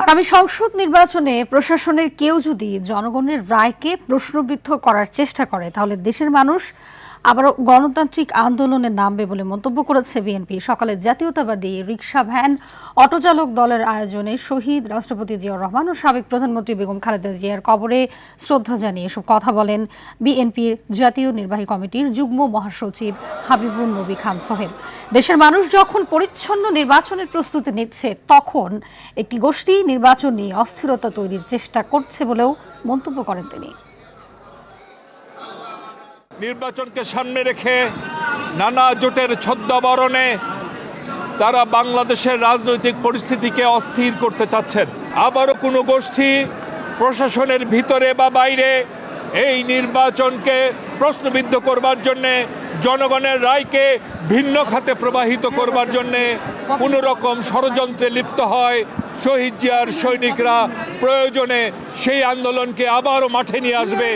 আগামী সংসদ নির্বাচনে প্রশাসনের কেউ যদি জনগণের রায়কে প্রশ্নবিদ্ধ করার চেষ্টা করে তাহলে দেশের মানুষ আবারও গণতান্ত্রিক আন্দোলনে নামবে বলে মন্তব্য করেছে বিএনপি। সকালে জাতীয়তাবাদী রিকশা ভ্যান অটোচালক দলের আয়োজনে শহীদ রাষ্ট্রপতি জিয়াউর রহমান ও সাবেক প্রধানমন্ত্রী বেগম খালেদা জিয়ার কবরে শ্রদ্ধা জানিয়ে এসব কথা বলেন বিএনপির জাতীয় নির্বাহী কমিটির যুগ্ম মহাসচিব হাবিবুন নবী খান সোহেল। দেশের মানুষ যখন পরিচ্ছন্ন নির্বাচনের প্রস্তুতি নিচ্ছে তখন একটি গোষ্ঠী নির্বাচন নিয়ে অস্থিরতা তৈরির চেষ্টা করছে বলেও মন্তব্য করেন তিনি। নির্বাচনকে সামনে রেখে নানা জোটের ছদ্মাবরণে তারা বাংলাদেশের রাজনৈতিক পরিস্থিতিকে অস্থির করতে চাচ্ছেন। আবারও কোনো গোষ্ঠী প্রশাসনের ভিতরে বা বাইরে এই নির্বাচনকে প্রশ্নবিদ্ধ করবার জন্যে, জনগণের রায়কে ভিন্ন খাতে প্রবাহিত করবার জন্যে কোনো রকম ষড়যন্ত্রে লিপ্ত হয়। শহীদ জিয়ার সৈনিকরা প্রয়োজনে সেই আন্দোলনকে আবারও মাঠে নিয়ে আসবে।